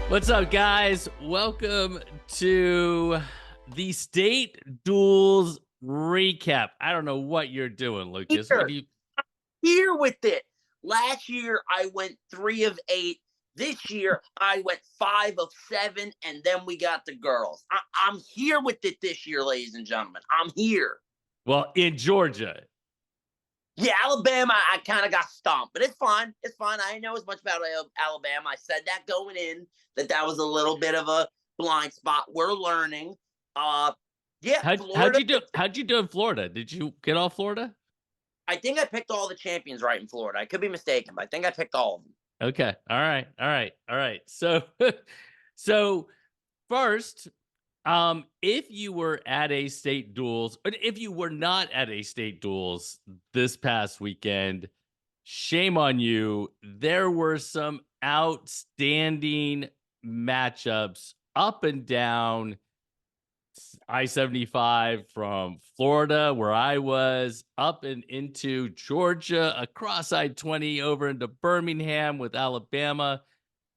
What's up, guys? Welcome to the state duels recap. I don't know what you're doing, Lucas. What Here, do you? here with it. Last year I went 3 of 8. This year I went 5 of 7, and then we got the girls. I'm here with it this year, ladies and gentlemen. I'm here. Well, in Georgia. Yeah, Alabama, I kind of got stomped, but it's fine. It's fine. I didn't know as much about Alabama. I said that going in, that was a little bit of a blind spot. We're learning. Uh, yeah, How'd Florida. you do? How'd you do in Florida? Did you get all Florida? I think I picked all the champions right in Florida. I could be mistaken, but I think I picked all of them. Okay. All right. All right. All right. So, so first, if you were at a state duels, or if you were not at a state duels this past weekend, shame on you. There were some outstanding matchups up and down I-75 from Florida, where I was, up and into Georgia, across I-20 over into Birmingham with Alabama.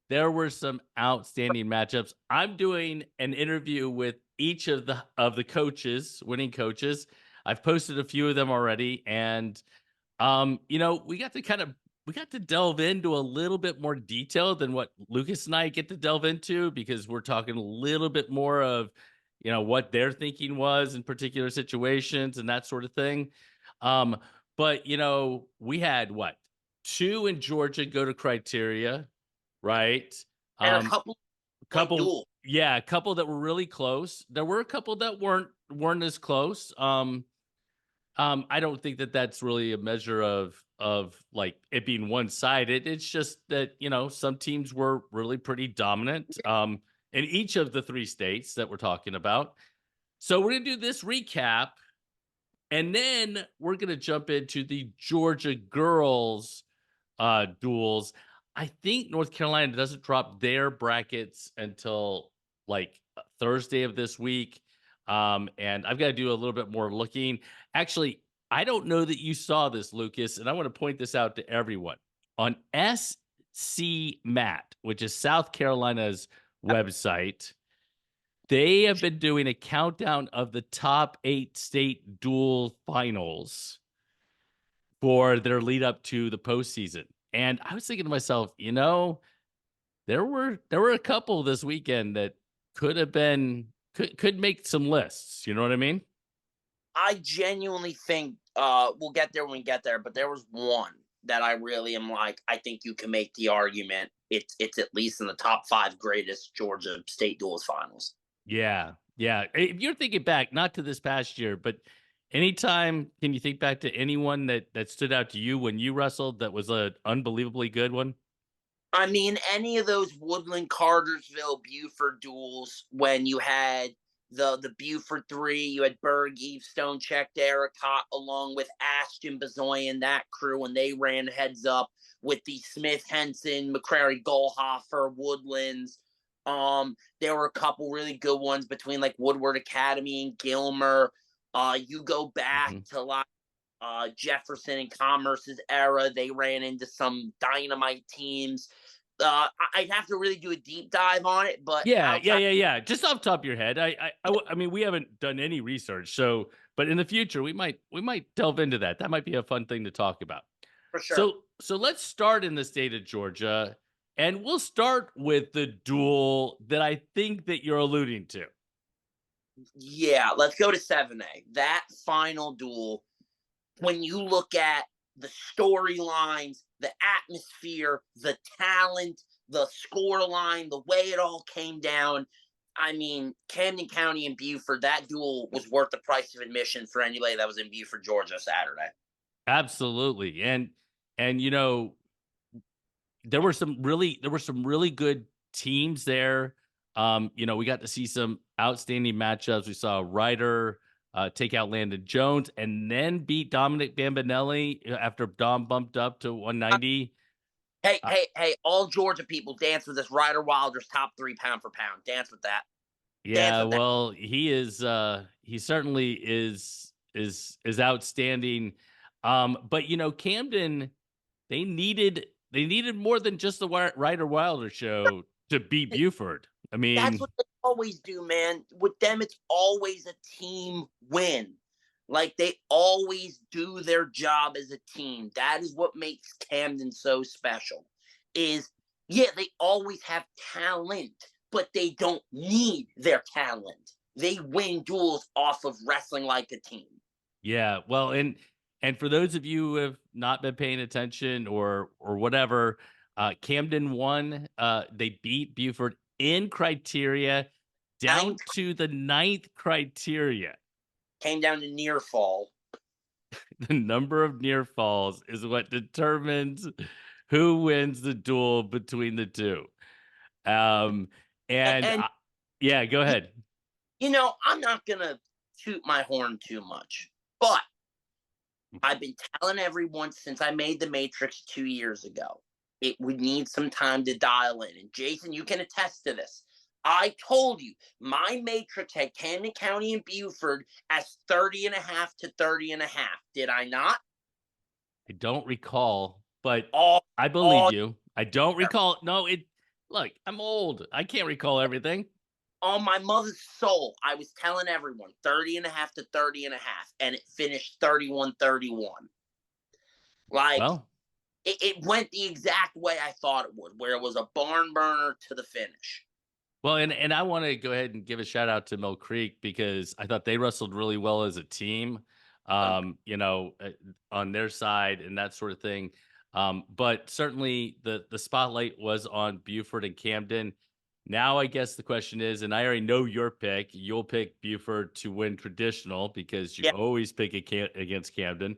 There were some outstanding matchups. I'm doing an interview with each of the coaches, winning coaches. I've posted a few of them already, and we got to delve into a little bit more detail than what Lucas and I get to delve into, because we're talking a little bit more of what their thinking was in particular situations and that sort of thing. Um, but we had what, two in Georgia go to criteria, right? And a Um, couple like couple, duel. yeah, a couple that were really close. There were a couple that weren't as close. I don't think that that's really a measure of like it being one sided. It's just that some teams were really pretty dominant in each of the three states that we're talking about. So we're gonna do this recap, and then we're gonna jump into the Georgia girls duels. I think North Carolina doesn't drop their brackets until like Thursday of this week. And I've got to do a little bit more looking. Actually, I don't know that you saw this, Lucas, and I want to point this out to everyone. On SC Mat, which is South Carolina's website, they have been doing a countdown of the top 8 state dual finals for their lead up to the postseason. And I was thinking to myself, there were a couple this weekend that could have been could make some lists. You know what I mean? I genuinely think we'll get there when we get there, but there was one that I really am like, I think you can make the argument it's at least in the top 5 greatest Georgia State duels finals. Yeah, yeah. If you're thinking back, not to this past year, but anytime, can you think back to anyone that stood out to you when you wrestled that was a unbelievably good one? I mean, any of those Woodland, Cartersville, Buford duels when you had the Buford three, you had Berg, Eve, Stone, Check, Derricott, along with Ashton, Bazoyan, that crew, when they ran heads up with the Smith, Henson, McCrary, Goldhofer, Woodlands. There were a couple really good ones between like Woodward Academy and Gilmer. You go back Mhm. to like Jefferson and Commerce's era, they ran into some dynamite teams. I'd have to really do a deep dive on it, but Yeah, yeah, outside yeah, yeah. Just off the top of your head, I mean, we haven't done any research, so but in the future, we might delve into that. That might be a fun thing to talk about. for sure. So let's start in the state of Georgia, and we'll start with the duel that I think that you're alluding to. Yeah, let's go to 7A. That final duel, when you look at the storylines, the atmosphere, the talent, the score line, the way it all came down. I mean, Camden County and Buford, that duel was worth the price of admission for anybody that was in Buford, Georgia Saturday. Absolutely, and there were some really good teams there. We got to see some outstanding matchups. We saw Ryder take out Landon Jones and then beat Dominic Bambinelli after Dom bumped up to 190. Hey, Uh, hey, hey, all Georgia people dance with this Ryder Wilder's top 3 pound for pound. Dance with that. Dance yeah, with that. well, he certainly is outstanding. But Camden, they needed more than just the Ryder Wilder show to beat Buford. I That's mean, what they always do, man. With them, it's always a team win. Like they always do their job as a team. That is what makes Camden so special. Is yeah, they always have talent, but they don't need their talent. They win duels off of wrestling like a team. yeah. Well, and for those of you who have not been paying attention or whatever, Camden won. They beat Buford in criteria Ninth down to the ninth criteria. came down to near fall. The number of near falls is what determines who wins the duel between the two. Um, and And yeah, go you, ahead. I'm not gonna toot my horn too much, but I've been telling everyone since I made the Matrix 2 years ago, it would need some time to dial in. And Jason, you can attest to this. I told you my Matrix had Camden County and Buford as 30 and a half to 30 and a half. Did I not? I don't recall, but All, I believe all you. I don't recall. No, look, I'm old. I can't recall everything. on my mother's soul, I was telling everyone 30 and a half to 30 and a half, and it finished 31-31. Like, Well, it went the exact way I thought it would, where it was a barn burner to the finish. well, and I want to go ahead and give a shout out to Mill Creek because I thought they wrestled really well as a team. Um, On their side and that sort of thing. But certainly the spotlight was on Buford and Camden. Now I guess the question is, and I already know your pick. You'll pick Buford to win traditional because you yeah, always pick against Camden.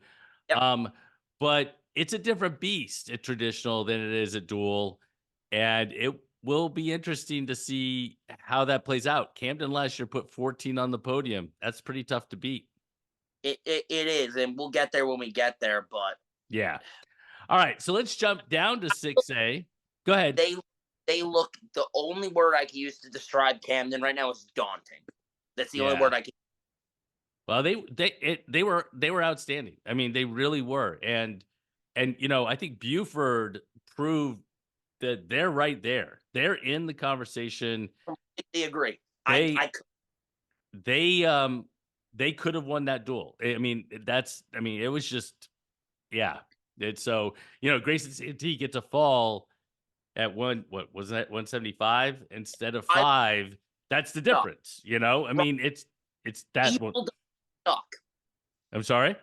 yep. Um, but it's a different beast at traditional than it is at dual, and it will be interesting to see how that plays out. Camden last year put 14 on the podium. That's pretty tough to beat. It is, and we'll get there when we get there. But Yeah. All right, so let's jump down to 6A. Go ahead. they they look. The only word I can use to describe Camden right now is daunting. That's the only Yeah. word I can. Well, they were outstanding. I mean, they really were. And I think Buford proved that they're right there. They're in the conversation. Completely agree. They I they they could have won that duel. It was just yeah. It's so, Grayson Santee gets a fall at what was that 175 instead of I 5. That's the stuck. difference, it's that one. Evil doesn't get stuck. I'm sorry.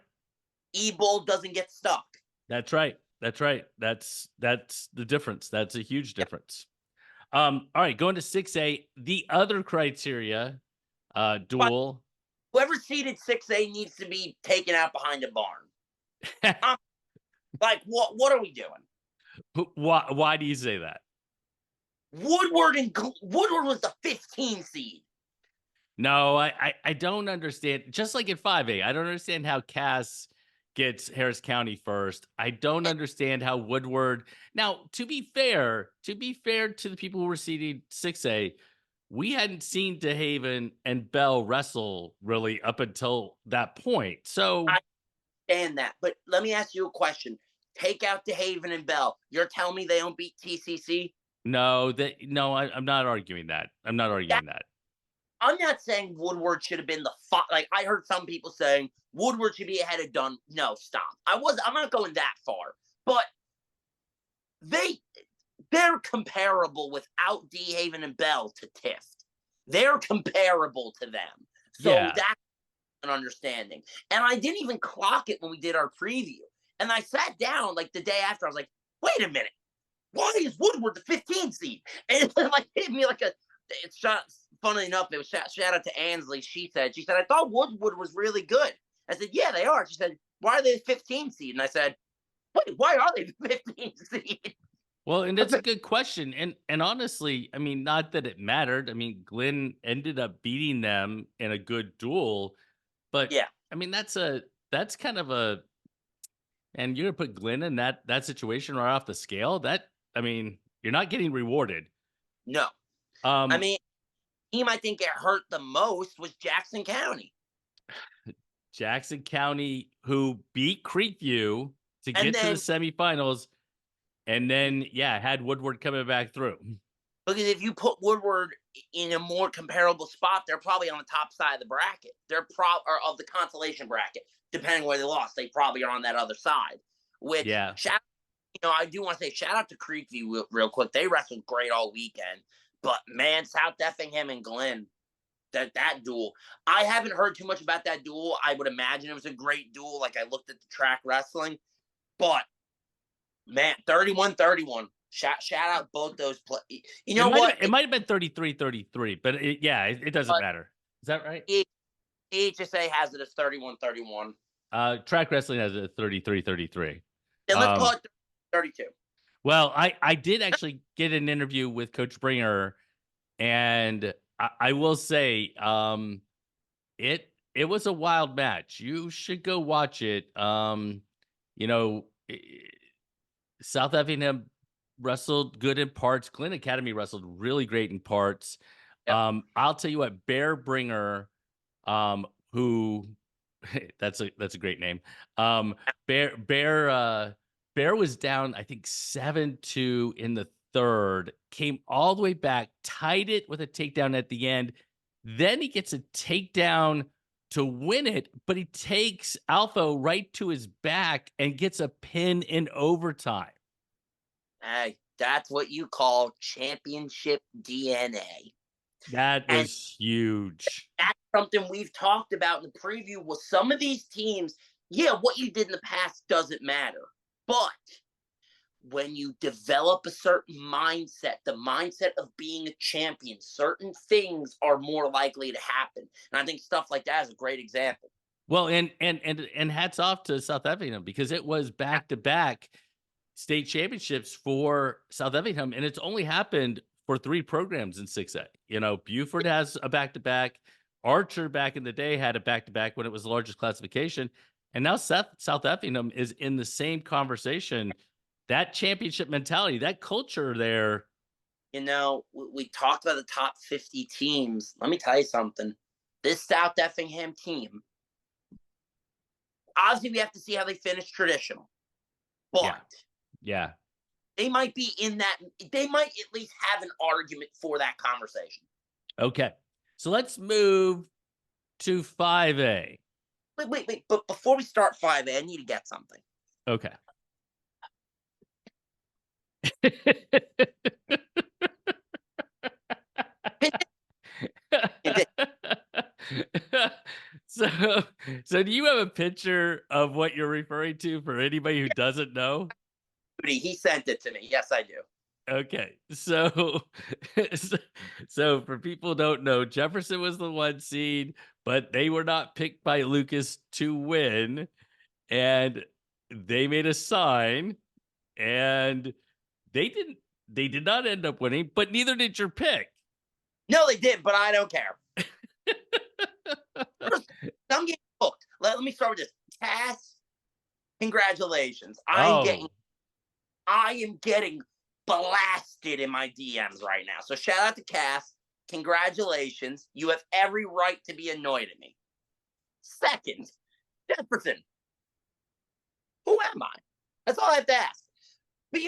Evil doesn't get stuck. That's right. That's right. That's the difference. That's a huge Yep. difference. All right, going to 6A, the other criteria, But duel. whoever seeded 6A needs to be taken out behind a barn. Um, like what are we doing? Why do you say that? Woodward was the 15 seed. No, I don't understand. Just like in 5A, I don't understand how Cass gets Harris County first. I don't understand how Woodward. Now, to be fair to the people who were seeding 6A, we hadn't seen DeHaven and Bell wrestle really up until that point. So I understand that, but let me ask you a question. Take out DeHaven and Bell. You're telling me they don't beat TCC? no, I'm not arguing that. I'm not That arguing that. I'm not saying Woodward should have been like I heard some people saying Woodward should be ahead of Dunn. No, stop. I'm not going that far. But they they're comparable without DeHaven and Bell to Tift. They're comparable to them. So Yeah. that's an understanding. And I didn't even clock it when we did our preview. And I sat down like the day after. I was like, wait a minute. Why is Woodward the 15 seed? And it like hit me like a it's shot. Funny enough, it was shout out to Ansley. She said, I thought Woodward was really good. I said, yeah, they are. She said, why are they the 15 seed? And I said, wait, why are they the 15 seed? Well, and that's a good question. And honestly, I mean, not that it mattered. I mean, Glenn ended up beating them in a good duel, but Yeah, I mean, that's kind of a and you're gonna put Glenn in that situation right off the scale. I mean, you're not getting rewarded. no. I Um, mean, team I think it hurt the most was Jackson County. Jackson County, who beat Creekview to And get to the then semifinals, and then yeah, had Woodward coming back through. Because if you put Woodward in a more comparable spot, they're probably on the top side of the bracket. They're or of the consolation bracket, depending where they lost. They probably are on that other side. Which Yeah. I do want to say shout out to Creekview real quick. They wrestled great all weekend, but man, South Effingham and Glenn, that duel. I haven't heard too much about that duel. I would imagine it was a great duel. Like I looked at the track wrestling, but man, 31-31. Shout out both those play. You It know might have what? it might have been 33-33, but it doesn't matter. Is that right? HSA has it as 31-31. Track wrestling has a 33-33. Then let's call it 32. Well, I did actually get an interview with Coach Bringer, and I will say, it was a wild match. You should go watch it. You know, South Effingham wrestled good in parts. Glen Academy wrestled really great in parts. Yep. I'll tell you what, Bear Bringer, who that's a great name. Bear Bear was down, I think 7-2 in the third, came all the way back, tied it with a takedown at the end. Then he gets a takedown to win it, but he takes Alpha right to his back and gets a pin in overtime. Hey, that's what you call championship DNA. That And was huge. that's something we've talked about in the preview with some of these teams. Yeah, what you did in the past doesn't matter. But when you develop a certain mindset, the mindset of being a champion, certain things are more likely to happen. And I think stuff like that is a great example. Well, and hats off to South Effingham because it was back-to-back state championships for South Effingham, and it's only happened for 3 programs in 6A. You know, Buford has a back-to-back. Archer back in the day had a back-to-back when it was the largest classification, and now South Effingham is in the same conversation. That championship mentality, that culture there. We talked about the top 50 teams. Let me tell you something. This South Effingham team, obviously, we have to see how they finish traditional, but Yeah. they might be in that. They might at least have an argument for that conversation. Okay. So let's move to 5A. Wait. But before we start 5A, I need to get something. Okay. So, so do you have a picture of what you're referring to for anybody who doesn't know? He sent it to me. Yes, I do. Okay, so, so for people who don't know, Jefferson was the 1 seed, but they were not picked by Lucas to win, and they made a sign, and they did not end up winning, but neither did your pick. No, they did, but I don't care. First, I'm getting booked. Let me start with this. Cass, congratulations. I am getting blasted in my DMs right now. So shout out to Cass. Congratulations. You have every right to be annoyed at me. Second, Jefferson. Who am I? That's all I have to ask. But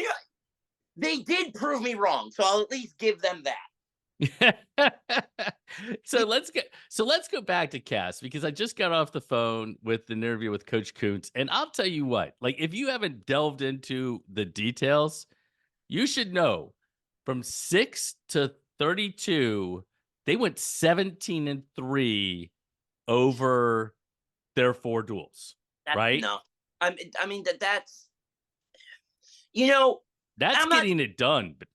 they did prove me wrong, so I'll at least give them that. So let's go back to Cass because I just got off the phone with an interview with Coach Kuntz, and I'll tell you what, like if you haven't delved into the details, you should know from 6 to 32, they went 17-3 over their 4 duels. That's right? No. I mean that's That's getting it done. But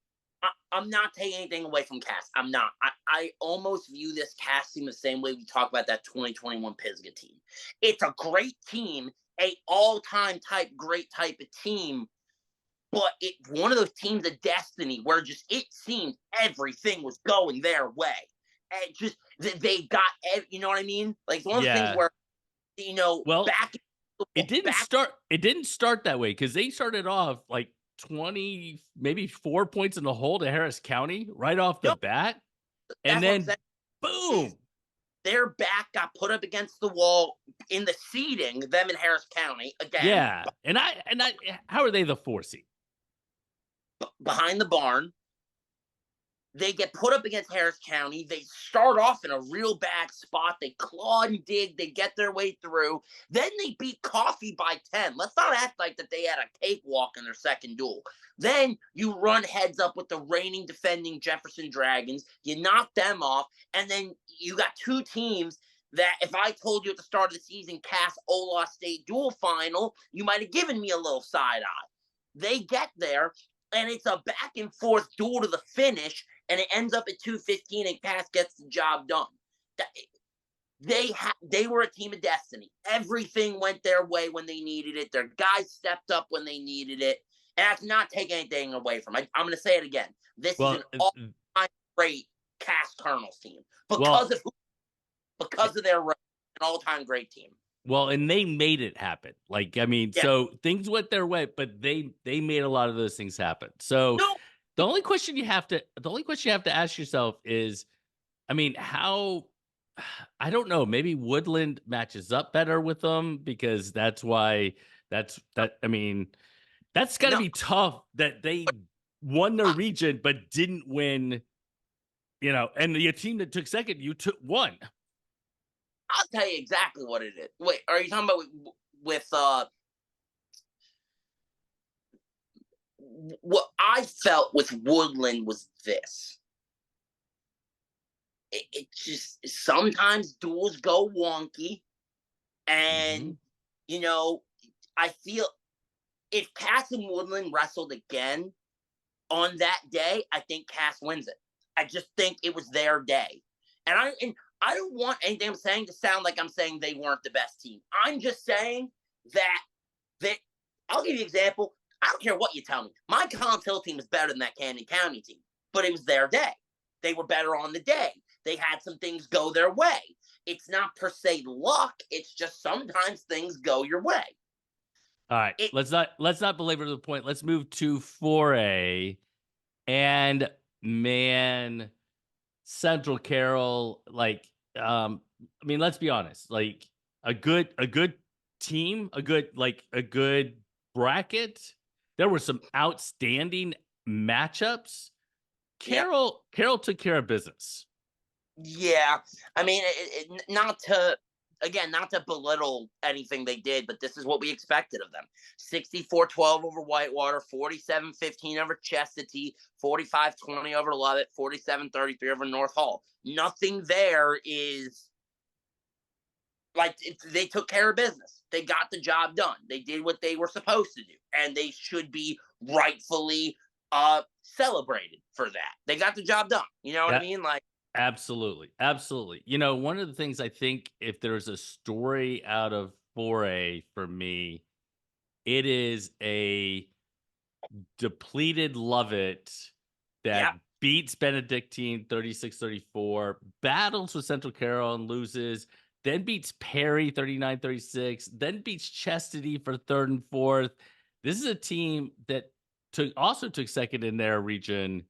I'm not taking anything away from Cass. I'm not. I almost view this Cass team the same way we talk about that 2021 Pisgah team. It's a great team, a all-time great type of team, but it's one of those teams of destiny where just it seemed everything was going their way. And just they got, you know what I mean? Like it's one of those things where, well, back. it didn't start that way because they started off like 20, maybe 4 points in the hole to Harris County right off the bat. And then boom. Their back got put up against the wall in the seeding, them in Harris County again. Yeah. And I how are they the 4 seed? Behind the barn. They get put up against Harris County. They start off in a real bad spot. They claw and dig. They get their way through. Then they beat Coffee by 10. Let's not act like that they had a cakewalk in their second duel. Then you run heads up with the reigning defending Jefferson Dragons. You knock them off. And then you got two teams that if I told you at the start of the season, Cass Ola State dual final, you might have given me a little side eye. They get there, and it's a back and forth duel to the finish, and it ends up at 2:15, and Cass gets the job done. They were a team of destiny. Everything went their way when they needed it. Their guys stepped up when they needed it, and that's not taking anything away from it. I'm going to say it again. This is an all-time great Cass Colonels team because of their an all-time great team. Well, and they made it happen. Like, I mean, so things went their way, but they made a lot of those things happen. So the only question you have to ask yourself is, I mean, how, I don't know, maybe Woodland matches up better with them because I mean, that's got to be tough that they won their region but didn't win, and the team that took second, you took one. I'll tell you exactly what it is. Wait, are you talking about with what I felt with Woodland was this. It just sometimes duels go wonky, and I feel if Cass and Woodland wrestled again on that day, I think Cass wins it. I just think it was their day, and I don't want anything I'm saying to sound like I'm saying they weren't the best team. I'm just saying that I'll give you an example. I don't care what you tell me. My Collins Hill team is better than that Camden County team, but it was their day. They were better on the day. They had some things go their way. It's not per se luck. It's just sometimes things go your way. All right. Let's not belabor the point. Let's move to 4A. And man, Central Carroll, I mean, let's be honest, like a good team, a good bracket. There were some outstanding matchups. Carroll took care of business. Yeah. I mean, not to belittle anything they did, but this is what we expected of them. 64-12 over Whitewater, 47-15 over Chestatee, 45-20 over Lovett, 47-33 over North Hall. Nothing there is like they took care of business. They got the job done. They did what they were supposed to do, and they should be rightfully celebrated for that. They got the job done. You know what I mean? Like, absolutely. Absolutely. One of the things I think if there's a story out of 4A for me, it is a depleted Lovett that beats Benedictine 36-34, battles with Central Carroll and loses, then beats Perry 39-36, then beats Chestatee for third and fourth. This is a team that also took second in their region,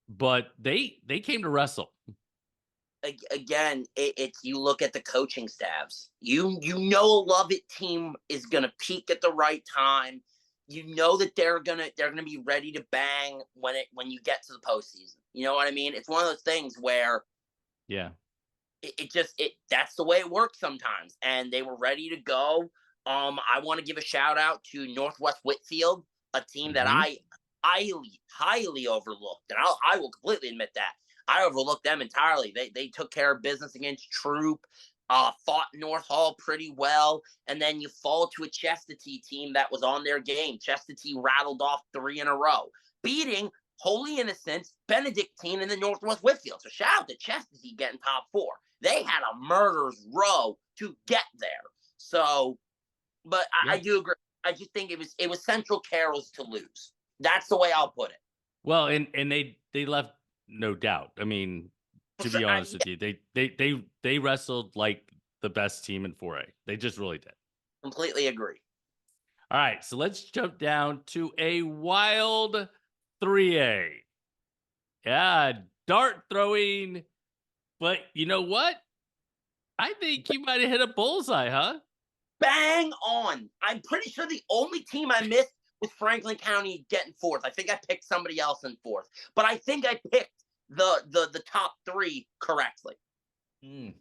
but they came to wrestle. Again, it's you look at the coaching staffs. You know a Lovett team is gonna peak at the right time. You know that they're gonna be ready to bang when you get to the postseason. You know what I mean? It's one of those things where that's the way it works sometimes. And they were ready to go. I want to give a shout out to Northwest Whitfield, a team that I highly overlooked, and I will completely admit that. I overlooked them entirely. They took care of business against Troop, fought North Hall pretty well, and then you fall to a Chestatee team that was on their game. Chestatee rattled off 3 in a row, beating Holy Innocents, Benedictine, and the Northwest Whitfield. So shout out to Chestatee getting top 4. They had a murderer's row to get there. So, but I do agree. I just think it was Central Carroll's to lose. That's the way I'll put it. Well, and they left no doubt. I mean, to be honest with you, they wrestled like the best team in 4A. They just really did. Completely agree. All right, so let's jump down to a wild 3A. Yeah, dart throwing. But you know what? I think you might have hit a bullseye, huh? Bang on. I'm pretty sure the only team I missed with Franklin County getting fourth. I think I picked somebody else in fourth, but I think I picked the top three correctly. Mm,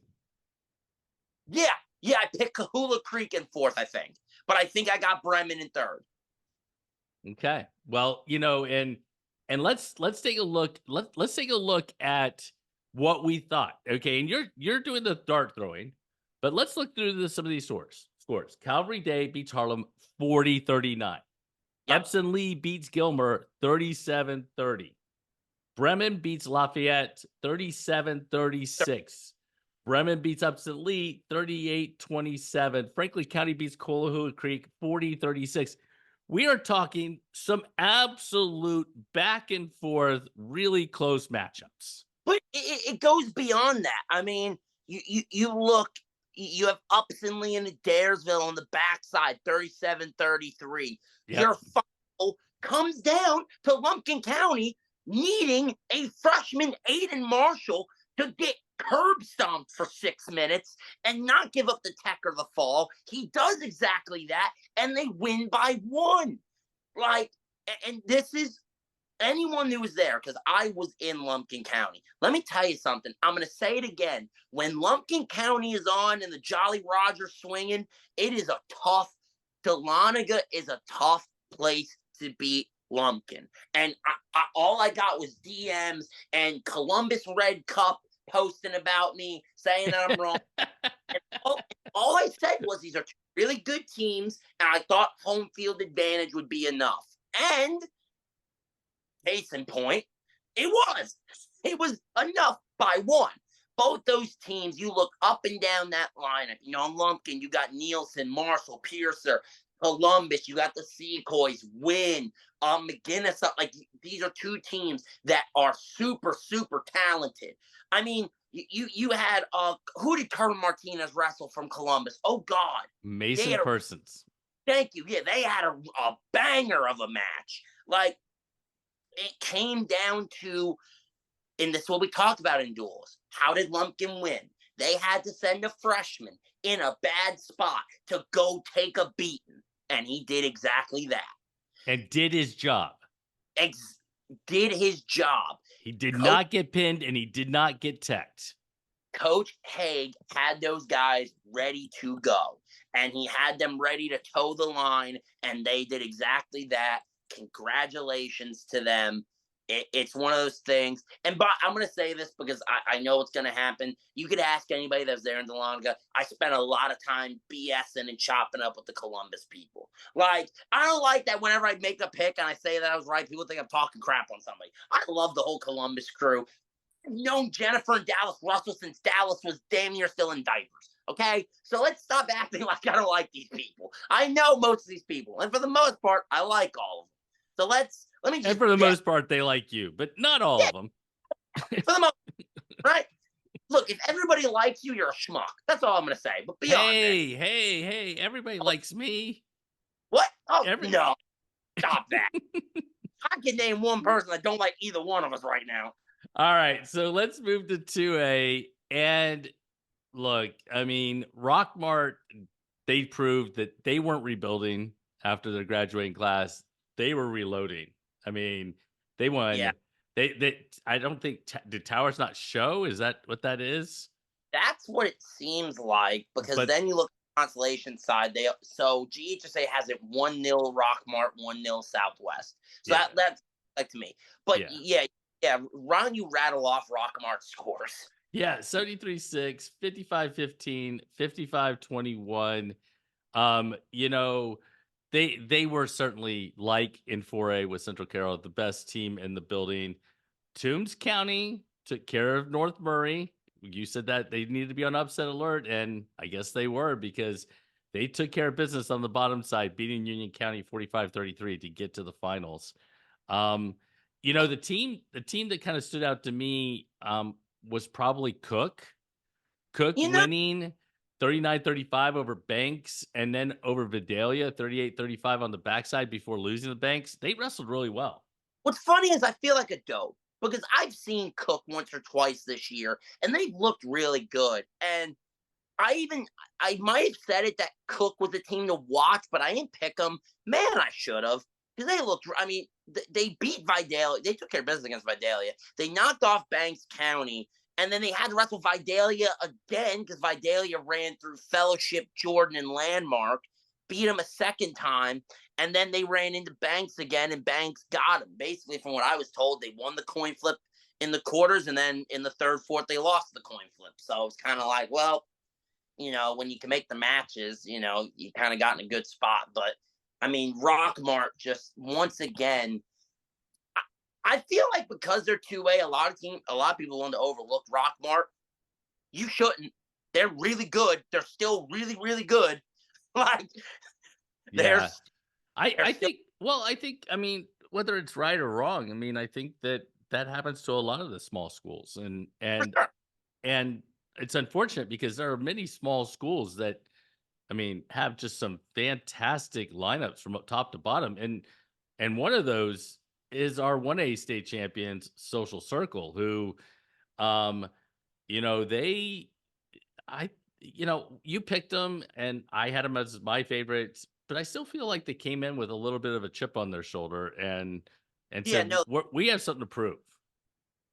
Yeah, yeah, I picked Kahula Creek in fourth, I think, but I think I got Bremen in third. okay. Well, and let's take a look. Let's take a look at what we thought. Okay, and you're doing the dart throwing, but let's look through some of these scores. Calvary Day beats Harlem 40-39. Yep. Upson Lee beats Gilmer 37-30. Bremen beats Lafayette 37-36. Bremen beats Upson Lee 38-27. Franklin County beats Cullowhoo Creek 40-36. We are talking some absolute back and forth, really close matchups. But it goes beyond that. I mean, you look, you have Upson and Adairsville on the backside, 37-33. Your Yep. final comes down to Lumpkin County needing a freshman, Aiden Marshall, to get curb stomped for 6 minutes and not give up the tech or the fall. He does exactly that, and they win by one. Like, and this is anyone who was there, because I was in Lumpkin County. Let me tell you something. I'm going to say it again. When Lumpkin County is on and the Jolly Roger swinging, it is a tough, Dahlonega is a tough place to beat Lumpkin. And all I got was DMs and Columbus Red Cup posting about me, saying that I'm wrong. And all I said was these are two really good teams, and I thought home field advantage would be enough. And case in point, it was. It was enough by one. Both those teams, you look up and down that lineup. In Lumpkin, you got Nielsen, Marshall, Piercer, Columbus, you got the Seacoys, Wynn, McGinnis. Like, these are two teams that are super, super talented. I mean, you had who did Kevin Martinez wrestle from Columbus? Oh God, Mason Persons. Thank you. Yeah, they had a banger of a match. Like, it came down to, and this is what we talked about in duels. How did Lumpkin win? They had to send a freshman in a bad spot to go take a beating, and he did exactly that. And did his job. Did his job. He did not get pinned, and he did not get teched. Coach Haig had those guys ready to go, and he had them ready to toe the line, and they did exactly that. Congratulations to them. It's one of those things. And I'm going to say this because I know it's going to happen. You could ask anybody that's there in Dahlonega. I spent a lot of time BSing and chopping up with the Columbus people. Like, I don't like that whenever I make a pick and I say that I was right, people think I'm talking crap on somebody. I love the whole Columbus crew. I've known Jennifer and Dallas Russell since Dallas was damn near still in diapers. Okay, so let's stop acting like I don't like these people. I know most of these people, and for the most part, I like all of them. So let me just. And for the most part, they like you, but not all of them. For the most, right? Look, if everybody likes you, you're a schmuck. That's all I'm going to say. But beyond hey, everybody likes me. What? Oh, no. Stop that. I can name one person that don't like either one of us right now. All right, so let's move to 2A. And look, I mean, Rockmart, they proved that they weren't rebuilding after their graduating class. They were reloading. I mean, they won. Yeah. I don't think, did Towers not show? Is that what that is? That's what it seems like, because then you look at the consolation side. So GHSA has it 1-0 Rockmart, 1-0 Southwest. So that's like to me. But yeah, Ron, you rattle off Rockmart's scores. Yeah, 73-6, 55-15, 55-21. They were certainly, like in 4A with Central Carroll, the best team in the building. Toombs County took care of North Murray. You said that they needed to be on upset alert, and I guess they were, because they took care of business on the bottom side, beating Union County 45-33 to get to the finals. The team that kind of stood out to me was probably Cook. Winning 39-35 over Banks, and then over Vidalia 38-35 on the backside before losing the Banks. They wrestled really well. What's funny is I feel like a dope, because I've seen Cook once or twice this year, and they've looked really good. And I might have said it that Cook was a team to watch, but I didn't pick them. Man, I should have. because they looked. I mean, they beat Vidalia. They took care of business against Vidalia. They knocked off Banks County, and then they had to wrestle Vidalia again because Vidalia ran through Fellowship, Jordan, and Landmark, beat them a second time, and then they ran into Banks again, and Banks got them. Basically, from what I was told, they won the coin flip in the quarters, and then in the third, fourth, they lost the coin flip. So it's kind of like, well, when you can make the matches, you kind of got in a good spot. But I mean, Rockmart just once again, I feel like because they're 2A, a lot of people want to overlook Rockmart. You shouldn't. They're really good. They're still really, really good. Like they're Yeah. they're I still think well, I mean, whether it's right or wrong, I mean, I think that that happens to a lot of the small schools for sure. and it's unfortunate because there are many small schools that I mean, have just some fantastic lineups from top to bottom and one of those is our 1A state champions Social Circle who um they you picked them and I had them as my favorites, but I still feel like they came in with a little bit of a chip on their shoulder and Yeah, said, no, We have something to prove."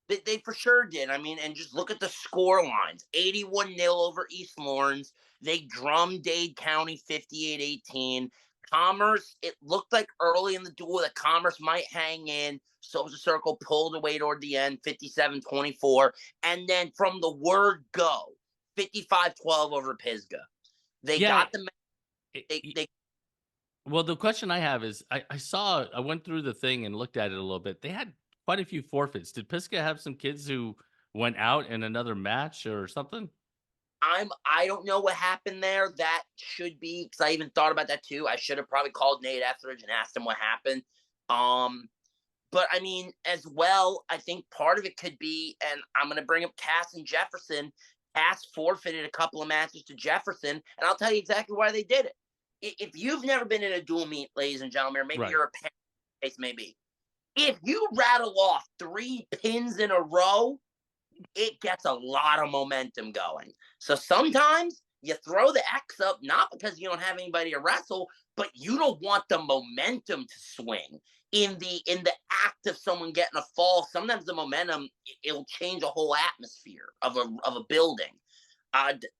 they for sure did. I mean, and just look at the score lines: 81-0 over East Lawrence. They drummed Dade County 58-18. Commerce, it looked like early in the duel that Commerce might hang in. Social Circle pulled away toward the end, 57-24. And then from the word go, 55-12 over Pisgah. They Yeah. got the it- they y- they well, the question I have is I went through the thing and looked at it a little bit. They had quite a few forfeits. Did Pisca have some kids who went out in another match or something? I don't know what happened there. That should be because I even thought about that too. I should have probably called Nate Etheridge and asked him what happened. Um, but I mean, as well, I think part of it could be, and I'm going to bring up Cass and Jefferson. Cass forfeited a couple of matches to Jefferson, and I'll tell you exactly why they did it. If you've never been in a dual meet, ladies and gentlemen, or maybe Right. you're a parent, case maybe, if you rattle off 3 pins in a row, it gets a lot of momentum going. So sometimes you throw the X up, not because you don't have anybody to wrestle, but you don't want the momentum to swing in the act of someone getting a fall. Sometimes the momentum it'll change a whole atmosphere of a building.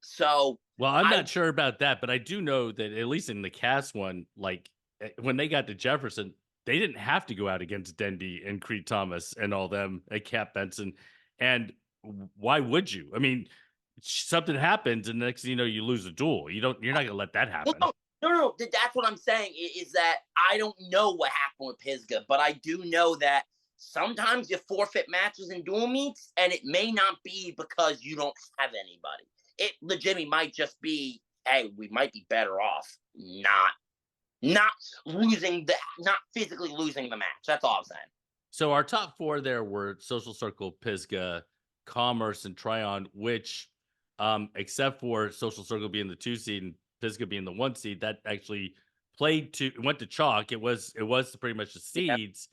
So Well, I'm I not sure about that, but I do know that at least in the Cass one, like when they got to Jefferson, they didn't have to go out against Dendy and Creed Thomas and all them at Cap Benson. And why would you? I mean, something happens, and next thing you know, you lose a duel. You're not going to let that well, happen. no. That's what I'm saying is that I don't know what happened with Pisgah, but I do know that sometimes you forfeit matches in dual meets, and it may not be because you don't have anybody. It legitimately might just be, hey, we might be better off not not physically losing the match. That's all I'm saying. So our top four there were Social Circle, Pisgah, Commerce, and Tryon, which, except for Social Circle being the 2 seed and Pisgah being the 1 seed, that actually went to chalk. It was pretty much the Yeah, seeds.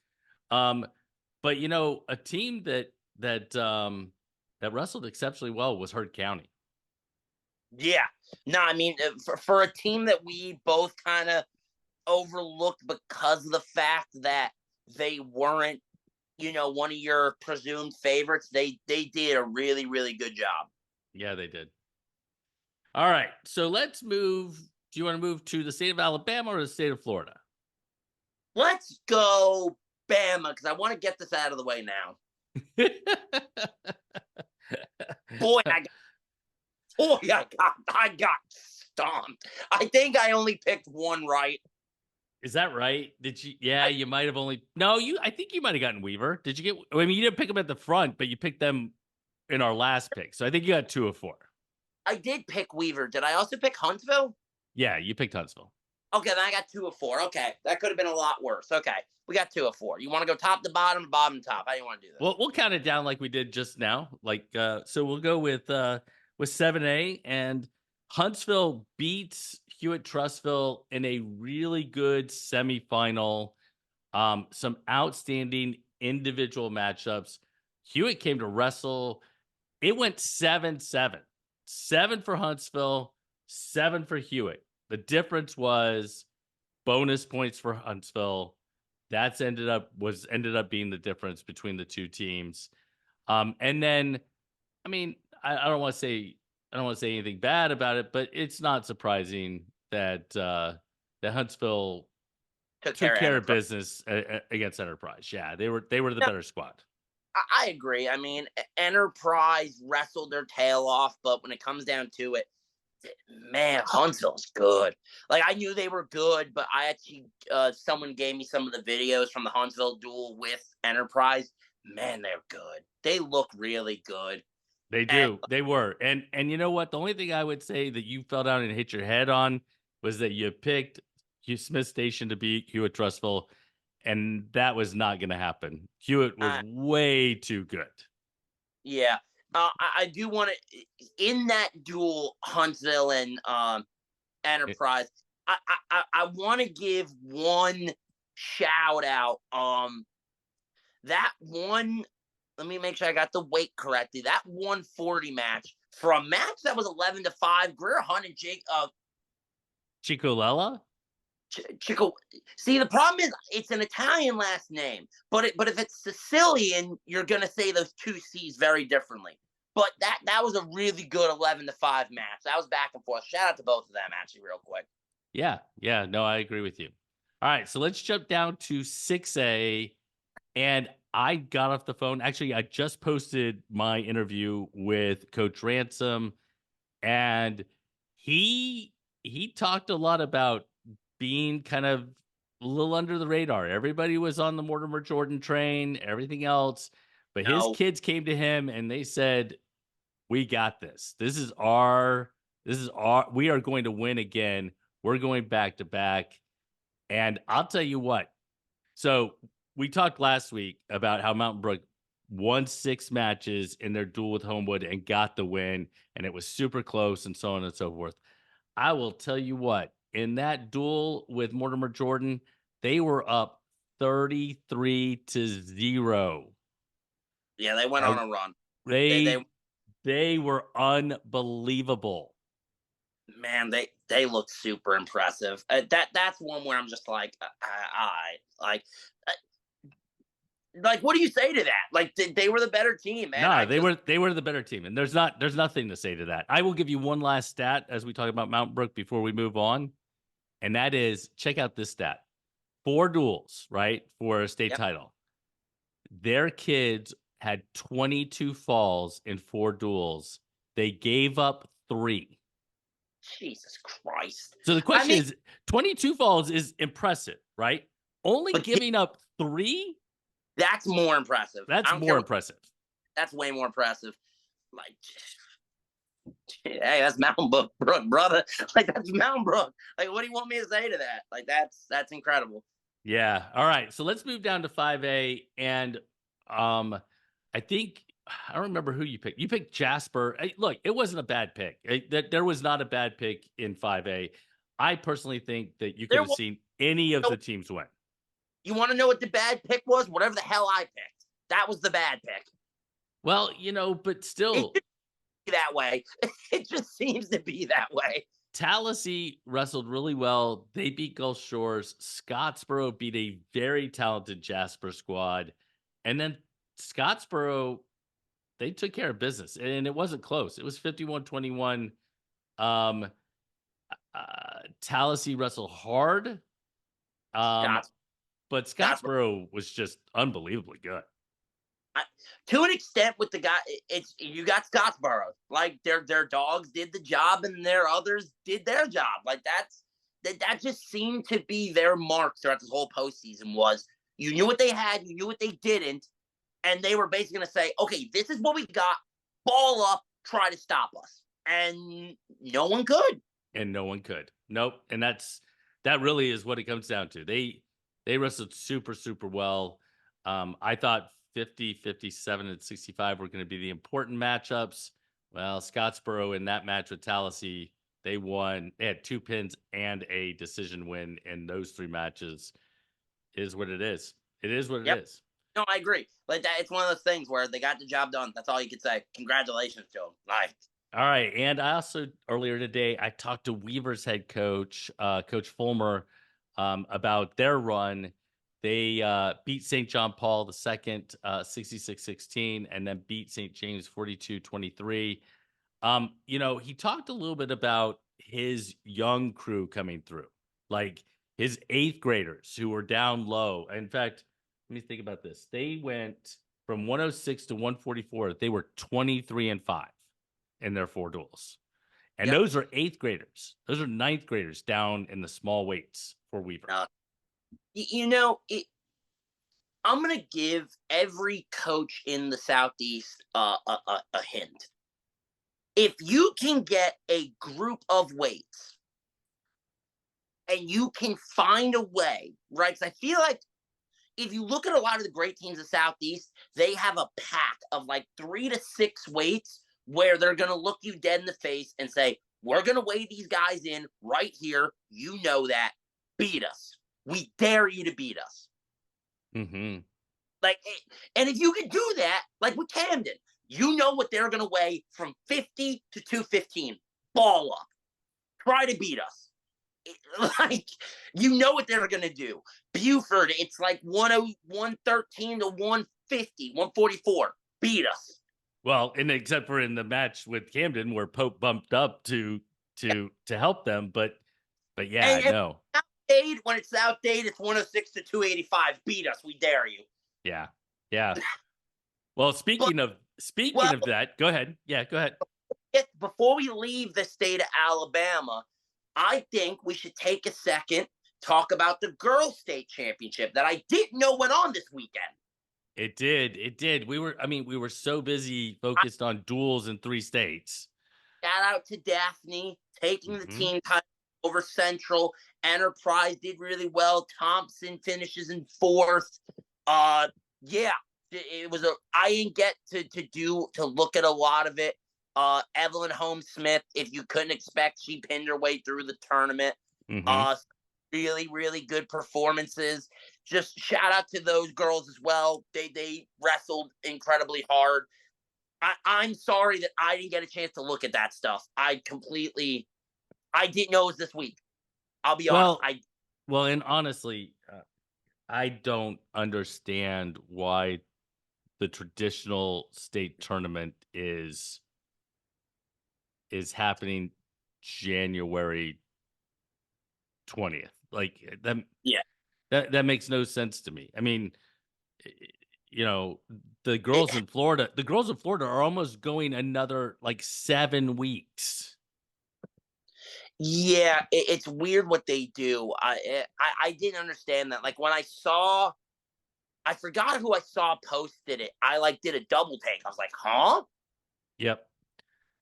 Um, but a team that wrestled exceptionally well was Hurt County. yeah. No, I mean for a team that we both kind of overlooked because of the fact that they weren't, one of your presumed favorites. They did a really, really good job. Yeah, they did. All right, so let's move. Do you want to move to the state of Alabama or the state of Florida? Let's go Bama because I want to get this out of the way now. Boy, I got stomped. I think I only picked one right. Is that right? Did you? Yeah, I you might have only. No, you. I think you might have gotten Weaver. Did you get? I mean, you didn't pick them at the front, but you picked them in our last pick. So I think you got 2 of 4. I did pick Weaver. Did I also pick Huntsville? Yeah, you picked Huntsville. Okay, then I got 2 of 4. Okay, that could have been a lot worse. Okay, we got 2 of 4. You want to go top to bottom, bottom to top? How do you want to do this? Well, we'll count it down like we did just now. So we'll go with 7A and Huntsville beats Hewitt Trustville in a really good semifinal. Some outstanding individual matchups. Hewitt came to wrestle. It went 7-7. 7 for Huntsville, 7 for Hewitt. The difference was bonus points for Huntsville, That's ended up being the difference between the 2 teams. And then, I mean, I don't wanna say anything bad about it, but it's not surprising that, that Huntsville Took took care of care of Enterprise. business against Enterprise. Yeah, they were the No, better squad. I agree. I mean, Enterprise wrestled their tail off, but when it comes down to it, man, Huntsville's good. Like I knew they were good, but I actually someone gave me some of the videos from the Huntsville duel with Enterprise. Man, they're good. They look really good. They And do. They were. And you know what? The only thing I would say that you fell down and hit your head on was that you picked Hugh Smith Station to beat Hewitt Trustful, and that was not gonna happen. Hewitt was uh, way too good. yeah, I do want to in that duel, Huntsville and It Enterprise. I want to give one shout out. That one. Let me make sure I got the weight correctly. That 140 match for a match that was 11-5. Greer Hunt and Jake Chicolella? Chico. See, the problem is it's an Italian last name, but if it's Sicilian, you're gonna say those two C's very differently. But that was a really good 11-5 match. That was back and forth. Shout out to both of them, actually, real quick. Yeah. Yeah. No, I agree with you. All right. So let's jump down to 6A. And I got off the phone. Actually, I just posted my interview with Coach Ransom, and he he talked a lot about being kind of a little under the radar. Everybody was on the Mortimer Jordan train, everything else, but his No, kids came to him and they said, "We got this. This is our we are going to win again. We're going back to back." And I'll tell you what. So we talked last week about how Mountain Brook won 6 matches in their duel with Homewood and got the win, and it was super close and so on and so forth. I will tell you what, in that duel with Mortimer Jordan, they were up 33-0. yeah, they went on Now a run. They they they were unbelievable. man, they look super impressive. That's one where I'm just like, I uh, like, what do you say to that? Like, they were the better team, man. No, they were the better team, and there's nothing to say to that. I will give you one last stat as we talk about Mountain Brook before we move on, and that is check out this stat: 4 duels, right, for a state Yep. title. Their kids had 22 falls in 4 duels. They gave up 3. Jesus Christ. So the I question mean, is, 22 falls is impressive, right? Only but giving up 3, that's more impressive. I that's don't care more what. impressive. That's way more impressive. Like, hey, that's Mountain Brook, brother. Like, that's Mountain Brook. Like, what do you want me to say to that? Like, that's incredible. Yeah. All right. So let's move down to 5A. And I think I don't remember who you picked. You picked Jasper. Look, it wasn't a bad pick. There was not a bad pick in 5A. I personally think that you could There have was seen any of no. the teams win. You want to know what the bad pick was? Whatever the hell I picked. That was the bad pick. Well, but It still, should be that way. It just seems to be that way. Tallahassee wrestled really well. They beat Gulf Shores. Scottsboro beat a very talented Jasper squad. And then Scottsboro, they took care of business, and it wasn't close. It was 51-21. Um, Tallahassee wrestled hard, um, Scott's but Scott's Scottsboro was just unbelievably good. I, to an extent with the guy. It's you got Scottsboro. Like their dogs did the job, and their others did their job. Like that just seemed to be their mark throughout this whole postseason. Was you knew what they had, you knew what they didn't, and they were basically going to say, okay, this is what we got. Ball up, try to stop us, and no one could. And no one could. Nope. And that really is what it comes down to. They wrestled super, super well. I thought 50, 57, and 65 were going to be the important matchups. Well, Scottsboro in that match with Tallahassee, they won. They had 2 pins and a decision win in those 3 matches. Is what it is. It is what it Yep. is. No, I agree. Like that, it's one of those things where they got the job done. That's all you could say. Congratulations to them. Like, All right. And I also earlier today I talked to Weaver's head coach, Coach Fulmer, about their run. They beat St. John Paul II 66-16, and then beat St. James 42-23. He talked a little bit about his young crew coming through, like his eighth graders who were down low. In fact, let me think about this. They went from 106 to 144. They were 23-5 in their four duels. And Yep. those are eighth graders. Those are ninth graders down in the small weights for Weaver. I'm going to give every coach in the Southeast a hint. If you can get a group of weights and you can find a way, right? Because I feel like if you look at a lot of the great teams of Southeast, they have a pack of like 3 to 6 weights where they're going to look you dead in the face and say, we're going to weigh these guys in right here. You know that. Beat us. We dare you to beat us. Mm-hmm. And if you can do that, like with Camden, you know what they're going to weigh from 50 to 215. Ball up. Try to beat us. You know what they're going to do. Buford, it's like 113 to 150, 144. Beat us. Well, and except for in the match with Camden, where Pope bumped up to help them, but yeah, And no, when it's South Dade, it's 106 to 285. Beat us. We dare you. yeah, yeah. Well, But, speaking well, of that, go ahead. Yeah, go ahead. before we leave the state of Alabama, I think we should take a second, talk about the girls' state championship that I didn't know went on this weekend. It did. It did. We were so busy focused on duels in 3 states. Shout out to Daphne taking the Mhm. team title over Central. Enterprise did really well. Thompson finishes in 4th. Yeah, it was I didn't get to look at a lot of it. Evelyn Holmes Smith, if you couldn't expect, she pinned her way through the tournament. Mhm. Uh, really, really good performances. Just shout out to those girls as well. They wrestled incredibly hard. I'm sorry that I didn't get a chance to look at that stuff. I didn't know it was this week. I'll be honest. Well, and honestly, I don't understand why the traditional state tournament is happening January 20th. Like Yeah. that makes no sense to me. I mean, eh, you know, It, the girls in Florida are almost going another like 7 weeks. yeah, it's weird what they do. I didn't understand that. Like when I forgot who I saw posted it. I like did a double take. I was like, huh? Yep.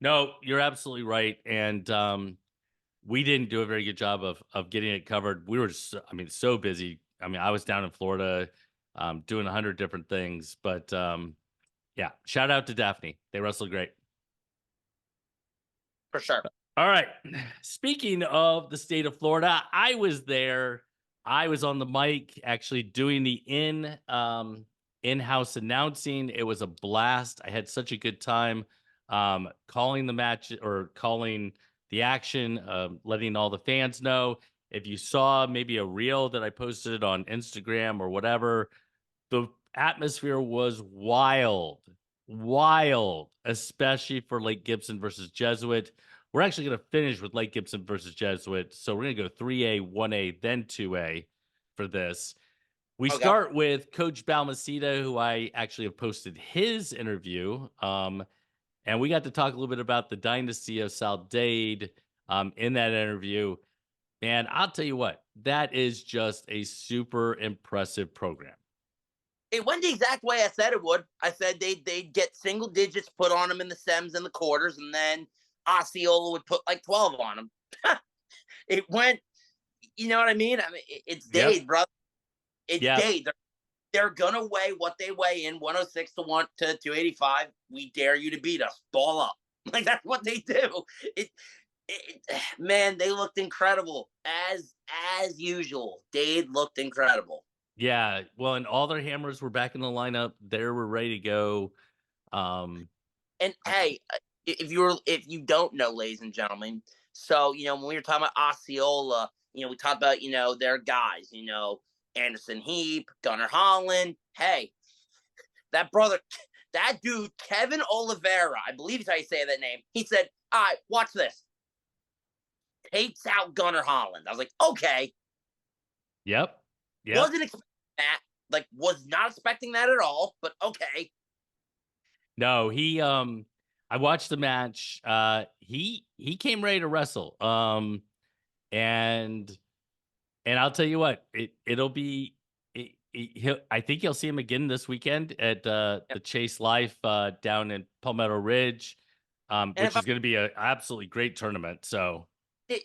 No, you're absolutely right. And we didn't do a very good job of getting it covered. We were so busy. I mean, I was down in Florida doing 100 different things, but yeah, shout out to Daphne. They wrestled great. For sure. All right. Speaking of the state of Florida, I was there. I was on the mic actually doing the in-house announcing. It was a blast. I had such a good time calling the match or calling the action, letting all the fans know. If you saw maybe a reel that I posted on Instagram or whatever, the atmosphere was wild, wild, especially for Lake Gibson versus Jesuit. We're actually going to finish with Lake Gibson versus Jesuit. So we're going to go 3A, 1A, then 2A for this. We Okay. start with Coach Balmaceda, who I actually have posted his interview. And we got to talk a little bit about the dynasty of South Dade in that interview. And I'll tell you what, that is just a super impressive program. It went the exact way I said it would. I said they'd get single digits put on them in the sems and the quarters, and then Osceola would put like 12 on them. It went, you know what I mean? I mean, it's Yep. Dade, brother. It's Yep. Dade. They're gonna weigh what they weigh in 106 to 285. We dare you to beat us. Ball up. Like that's what they do. Man, they looked incredible as usual. Dade looked incredible. Yeah, well, and all their hammers were back in the lineup. They were ready to go. And hey, if you don't know, ladies and gentlemen, so when we were talking about Osceola, we talked about their guys, Anderson Heap, Gunnar Holland. Hey, that brother, that dude, Kevin Oliveira, I believe is how you say that name. He said, all right, watch this. Takes out Gunnar Holland. I was like, okay. Yep. Yep. Wasn't expecting that. Like, was not expecting that at all, but okay. No, I watched the match. He came ready to wrestle. And I'll tell you what, it'll be I think you'll see him again this weekend at the Chase Life down in Palmetto Ridge, And which if I is going to be an absolutely great tournament. So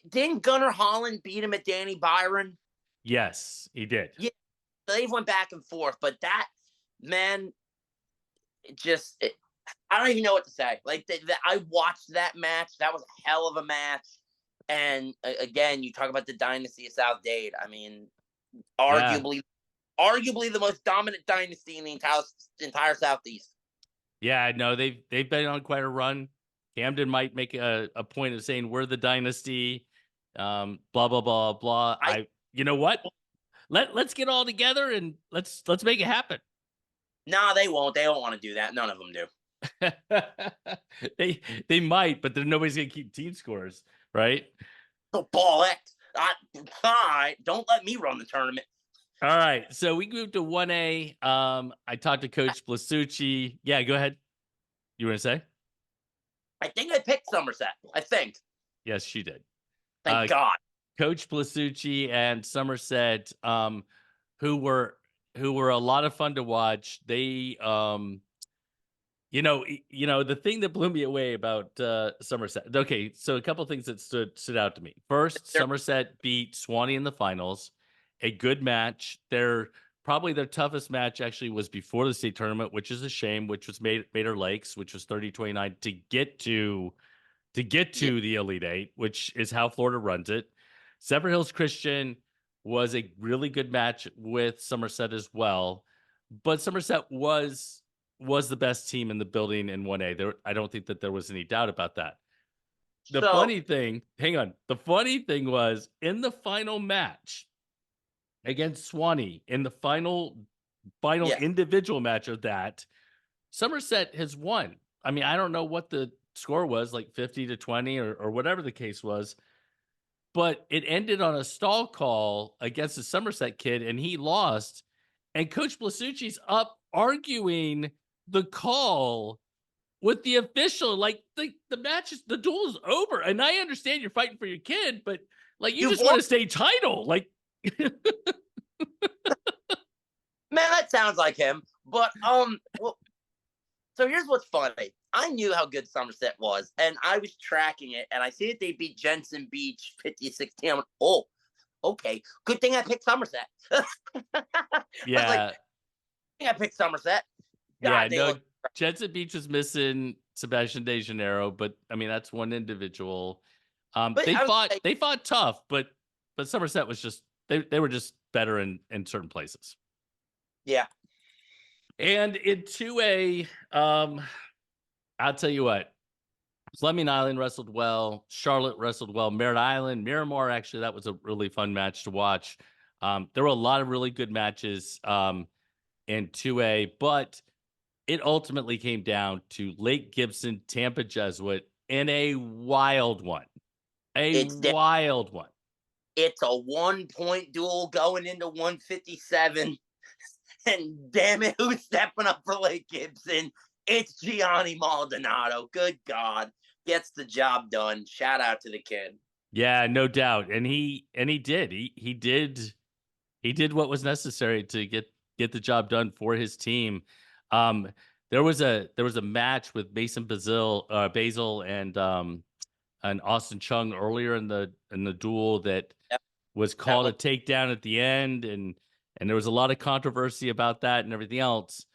didn't Gunnar Holland beat him at Danny Byron? yes, he did. Yeah, they went back and forth, but that man, I don't even know what to say. Like I watched that match. That was a hell of a match. And again, you talk about the dynasty of South Dade. I mean, Yeah, arguably the most dominant dynasty in the entire Southeast. yeah. No, they've been on quite a run. Camden might make a point of saying we're the dynasty. Blah blah blah blah. I You know what? Let's get all together and let's make it happen. Nah, they won't. They don't want to do that. None of them do. They might, but then nobody's gonna keep team scores, right? The ball X. All right, don't let me run the tournament. All right, so we moved to 1A. I talked to Coach Blasucci. Yeah, go ahead. You want to say? I think I picked Somerset. I think. Yes, she did. Thank God. Coach Blasucci and Somerset, who were a lot of fun to watch. They the thing that blew me away about Somerset. Okay, so a couple things that stood out to me. First, Somerset beat Swanee in the finals. A good match. Probably their toughest match actually was before the state tournament, which is a shame, which was Mater Lakes, which was 30-29 to get to the Elite Eight, which is how Florida runs it. Sever Hills Christian was a really good match with Somerset as well, but Somerset was the best team in the building in 1A. I don't think that there was any doubt about that. The funny thing was in the final match against Swanee, in the final individual match of that, Somerset has won. I mean, I don't know what the score was, like 50-20 or whatever the case was, but it ended on a stall call against the Somerset kid, and he lost. And Coach Blasucci's up arguing the call with the official. Like the match the duel is over. And I understand you're fighting for your kid, but like you just want to stay title. Like man, that sounds like him. But well, so here's what's funny. I knew how good Somerset was, and I was tracking it, and I see that they beat Jensen Beach 50-16. I'm like, oh, okay. Good thing I picked Somerset. yeah. I picked Somerset. God, yeah, no, Jensen Beach was missing Sebastian De Janeiro, but I mean that's one individual. They fought tough, but Somerset was just they were just better in certain places. Yeah. And in 2A, I'll tell you what, Fleming Island wrestled well. Charlotte wrestled well. Merritt Island, Miramar, actually, that was a really fun match to watch. There were a lot of really good matches in 2A, but it ultimately came down to Lake Gibson, Tampa Jesuit in a wild one. Wild one. It's a 1-point duel going into 157. And damn it, who's stepping up for Lake Gibson? It's Gianni Maldonado. Good God. Gets the job done. Shout out to the kid. Yeah, no doubt. And he did. He did what was necessary to get the job done for his team. There was a match with Mason Basil and Austin Chung earlier in the duel that was called a takedown at the end, and there was a lot of controversy about that and everything else.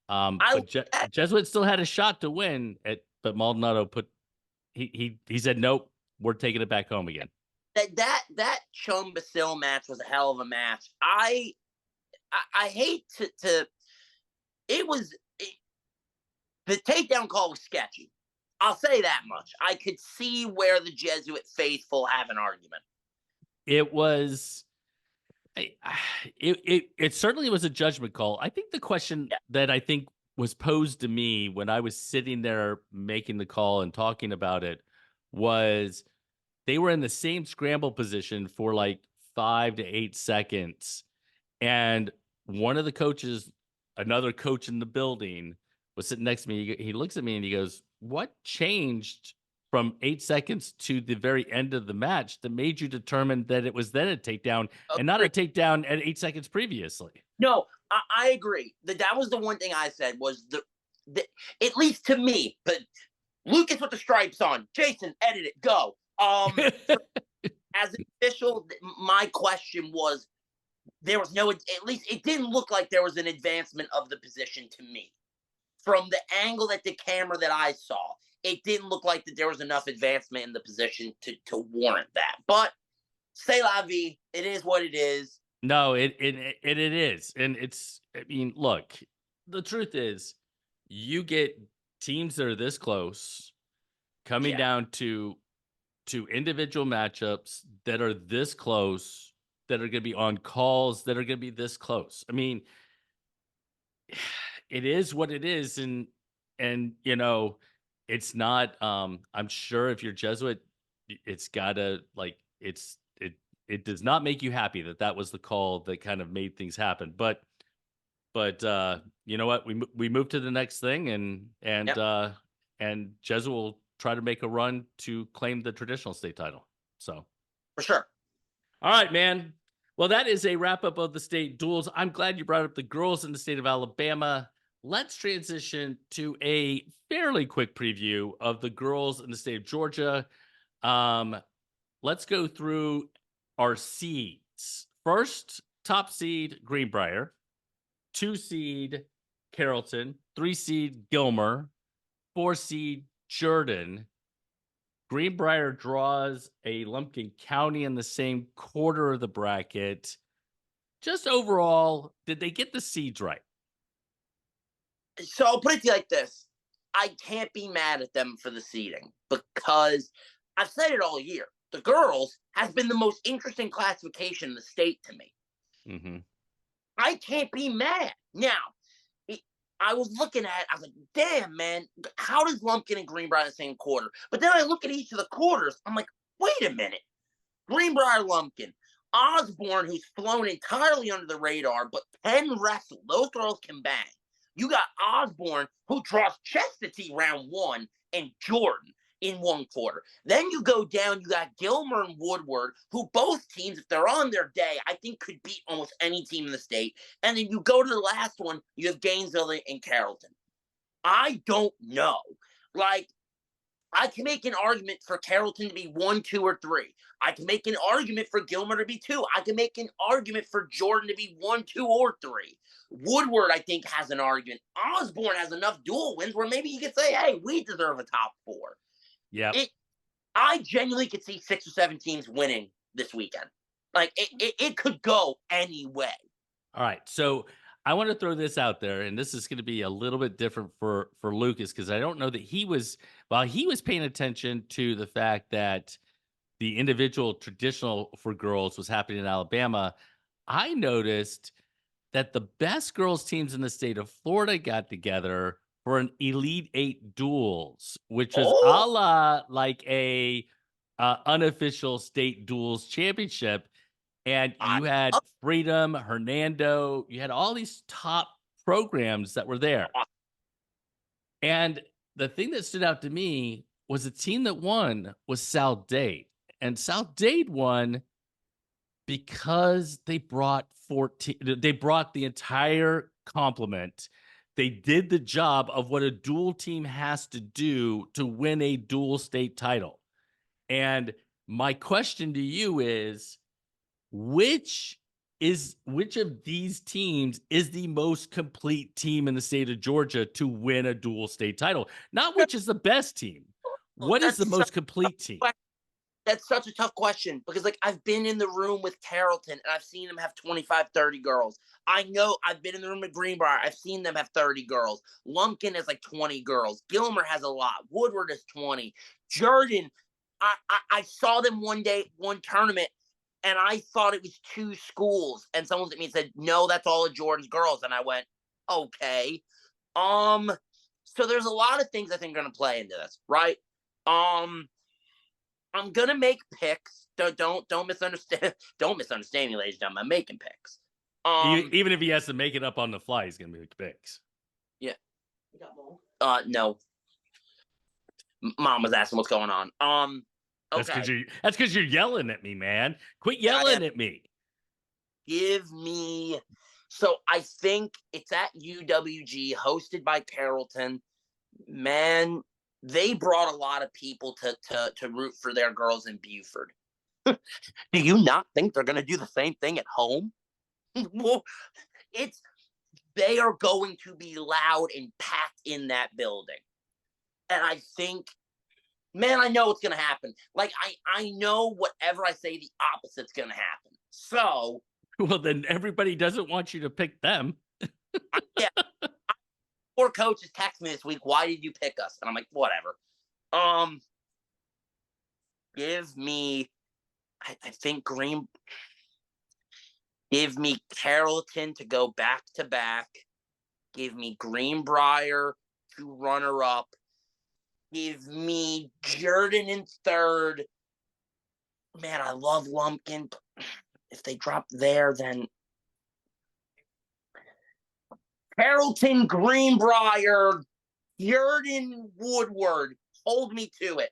But Jesuit still had a shot to win but Maldonado he said, nope, we're taking it back home again. That Chung Basil match was a hell of a match. I hate to the takedown call was sketchy. I'll say that much. I could see where the Jesuit faithful have an argument. It was I it certainly was a judgment call. I think the question Yeah. that I think was posed to me when I was sitting there making the call and talking about it was they were in the same scramble position for like 5 to 8 seconds, and one of the coaches, another coach in the building, was sitting next to me. He looks at me and he goes, "What changed from 8 seconds to the very end of the match that made you determine that it was then a takedown and not a Agree. takedown at 8 seconds previously?" No, I agree. That was the one thing I said was the at least to me, but Lucas with the stripes on. Jason, edit it. Go. As an official, my question was there was no, at least it didn't look like there was an advancement of the position to me. From the angle that the camera that I saw, it didn't look like that there was enough advancement in the position to warrant that. But say la vie, it is what it is. No, it is, and it's. I mean, look, the truth is, you get teams that are this close coming Yeah. down to individual matchups that are this close, that are going to be on calls that are going to be this close. I mean, it is what it is, and it's not. I'm sure if you're Jesuit, it's gotta like it does not make you happy that that was the call that kind of made things happen. But you know what? We move to the next thing, Yep. and Jesuit will try to make a run to claim the traditional state title. So, For sure. all right, man. Well, that is a wrap up of the state duels. I'm glad you brought up the girls in the state of Alabama. Let's transition to a fairly quick preview of the girls in the state of Georgia. Um, let's go through our seeds. First, top seed Greenbrier, 2 seed Carrollton, 3 seed Gilmer, 4 seed Jordan. Greenbrier draws a Lumpkin County in the same quarter of the bracket. Just overall, did they get the seeds right? So I'll put it to you like this. I can't be mad at them for the seeding because I've said it all year. The girls has been the most interesting classification in the state to me. Hmm. I can't be mad. Now, I was looking at it, I was like, damn, man, how does Lumpkin and Greenbrier in the same quarter? But then I look at each of the quarters, I'm like, wait a minute. Greenbrier Lumpkin, Osborne, who's flown entirely under the radar, but can wrestle. Those girls can bang. You got Osborne, who draws chastity round one, and Jordan in one quarter. Then you go down, you got Gilmer and Woodward, who both teams, if they're on their day, I think could beat almost any team in the state. And then you go to the last one, you have Gainesville and Carrollton. I don't know. Like, I can make an argument for Carrollton to be 1, 2, or 3. I can make an argument for Gilmer to be 2. I can make an argument for Jordan to be 1, 2, or 3. Woodward, I think, has an argument. Osborne has enough dual wins where maybe you could say, hey, we deserve a top 4. Yep. It, I genuinely could see 6 or 7 teams winning this weekend. Like, it could go any way. All right. So I want to throw this out there, and this is going to be a little bit different for Lucas because I don't know that he was while he was paying attention to the fact that the individual traditional for girls was happening in Alabama. I noticed that the best girls teams in the state of Florida got together for an Elite Eight duels, which was Oh, a la like a unofficial state duels championship. And I you had love Freedom, Hernando, you had all these top programs that were there. it. And the thing that stood out to me was the team that won was South Dade. And South Dade won because they brought the entire complement. They did the job of what a dual team has to do to win a dual state title. And my question to you is which of these teams is the most complete team in the state of Georgia to win a dual state title? Not which is the best team. What is the That's most complete team? That's such a tough question because like I've been in the room with Carrollton and I've seen them have 25, 30 girls. I know I've been in the room with Greenbrier. I've seen them have 30 girls. Lumpkin has like 20 girls. Gilmer has a lot. Woodward is 20. Jordan, I saw them one day, one tournament. and I thought it was 2 schools, and someone looked at me and said, "No, that's all of Jordan's girls," and I went, "Okay." Um, so there's a lot of things I think are gonna play into this, right? Um, I'm gonna make picks. Don't misunderstand. Don't misunderstand me, ladies and gentlemen. I'm making picks. Um, Even if he has to make it up on the fly, he's gonna make picks. yeah. No. Mom was asking what's going on. Okay. That's because you're yelling at me, man. Quit Yeah, I am. yelling at me. Give me. So I think it's at UWG, hosted by Carrollton. Man, they brought a lot of people to root for their girls in Buford. Do you not think they're going to do the same thing at home? Well, it's they are going to be loud and packed in that building, and I think, man, I know it's going to happen. Like I know whatever I say, the opposite's going to happen. So Well, then everybody doesn't want you to pick them. yeah, poor coaches text me this week. Why did you pick us? And I'm like, whatever. Um, give me. I think Green. Give me Carrollton to go back to back. Give me Greenbrier to runner up. Give me Jordan in third. Man, I love Lumpkin. If they drop there, then Carrollton, Greenbrier, Jordan, Woodward. Hold me to it.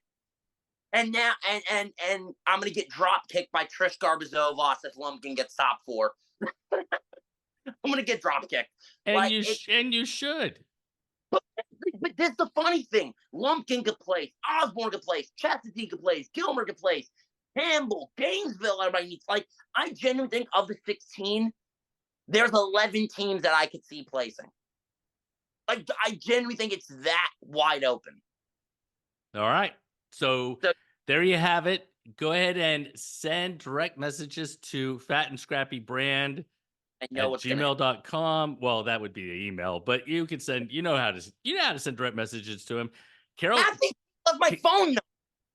And now, and I'm gonna get drop kicked by Trish Garbazovas if Lumpkin gets top 4. I'm gonna get drop kicked. And Like it, you should. but this is the funny thing. Lumpkin could place, Osborne could place, Chastity could place, Gilmer could place, Campbell, Gainesville, everybody needs. Like, I genuinely think of the 16, there's 11 teams that I could see placing. Like, I genuinely think it's that wide open. All right. So So there you have it. Go ahead and send direct messages to Fat and Scrappy Brand I know at what's gonna happen. gmail.com. Well, that would be the email, but you can send, you know how to send direct messages to him. Carol. Half these of my phone number.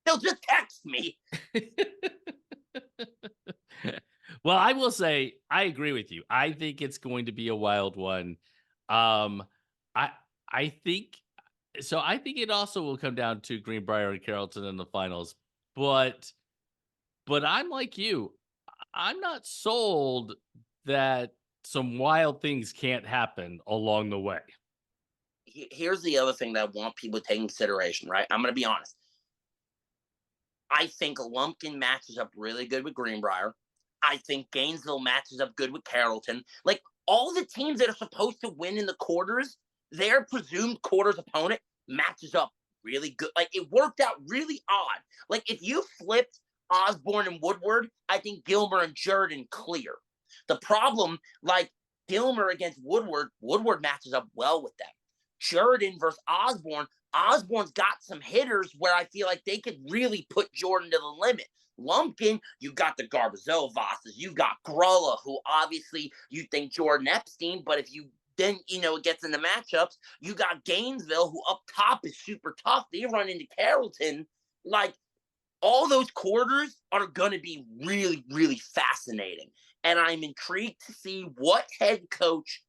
They'll just text me. Well, I will say I agree with you. I think it's going to be a wild one. Um, I I think so. I think it also will come down to Greenbrier and Carrollton in the finals. But I'm like you. I'm not sold that some wild things can't happen along the way. Here's the other thing that I want people to take in consideration, right? I'm gonna be honest. I think Lumpkin matches up really good with Greenbrier. I think Gainesville matches up good with Carrollton. Like, all the teams that are supposed to win in the quarters, their presumed quarters opponent matches up really good. Like, it worked out really odd. Like, if you flipped Osborne and Woodward, I think Gilmer and Jordan clear. The problem, like Gilmer against Woodward, Woodward matches up well with them. Jordan versus Osborne, Osborne's got some hitters where I feel like they could really put Jordan to the limit. Lumpkin, you got the Garbazovas's, you got Grulla, who obviously you think Jordan Epstein, but if you then, it gets into matchups, you got Gainesville, who up top is super tough. They run into Carrollton. Like, all those quarters are going to be really, really fascinating. And I'm intrigued to see what head coach.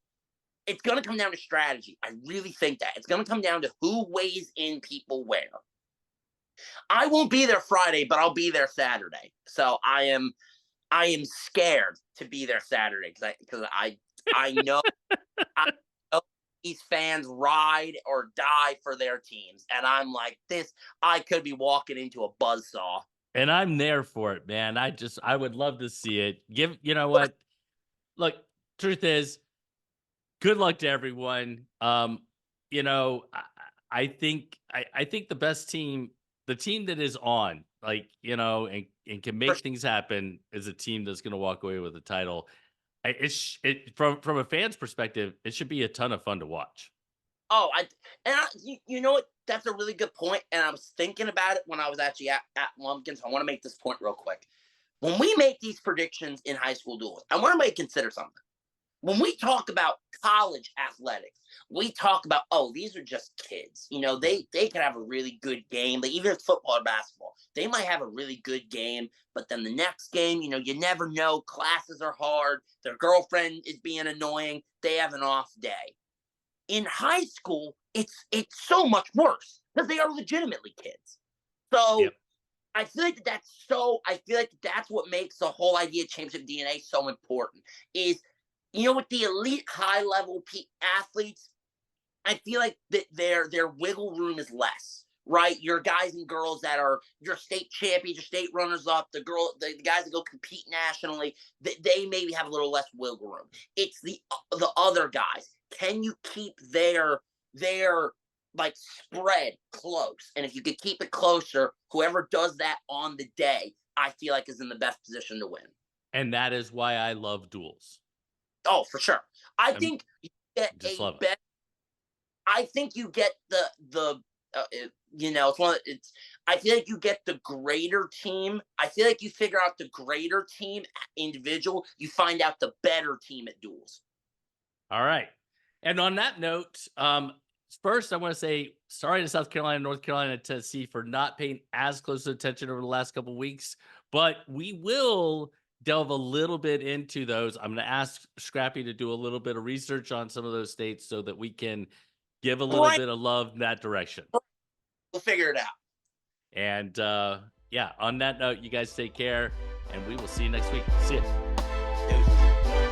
It's going to come down to strategy. I really think that. It's going to come down to who weighs in people where. I won't be there Friday, but I'll be there Saturday. So I am scared to be there Saturday because I know I know these fans ride or die for their teams, and I'm like this. I could be walking into a buzzsaw. And I'm there for it, man. I would love to see it. You know what? Look, truth is, good luck to everyone. You know, I think the best team, the team that is on, like, and can make things happen is a team that's gonna walk away with the title. From a fan's perspective, it should be a ton of fun to watch. Oh, you know what? That's a really good point, and I was thinking about it when I was actually at Lumpkin. So I want to make this point real quick. When we make these predictions in high school duels, I want everybody to consider something. when we talk about college athletics, we talk about, oh, these are just kids. They can have a really good game. Like, even football or basketball, they might have a really good game, but then the next game, you never know. Classes are hard. Their girlfriend is being annoying. They have an off day. In high school, it's so much worse because they are legitimately kids. So Yep. I feel like that's what makes the whole idea of championship DNA so important. Is with the elite high level athletes, I feel like that their wiggle room is less. Right, your guys and girls that are your state champions, your state runners up, the guys that go compete nationally, they maybe have a little less wiggle room. It's the other guys. Can you keep their like spread close? And if you could keep it closer, whoever does that on the day, I feel like is in the best position to win. And that is why I love duels. Oh, for sure. I I think you get just a love it. better I think you get it's one. It's. I feel like you get the greater team. I feel like you figure out the greater team individual. You find out the better team at duels. All right. And on that note, first I want to say sorry to South Carolina, North Carolina, and Tennessee for not paying as close attention over the last couple of weeks, but we will delve a little bit into those. I'm going to ask Scrappy to do a little bit of research on some of those states so that we can give a little Right. bit of love in that direction. We'll figure it out. And yeah, on that note, you guys take care, and we will see you next week. See you. Deuces.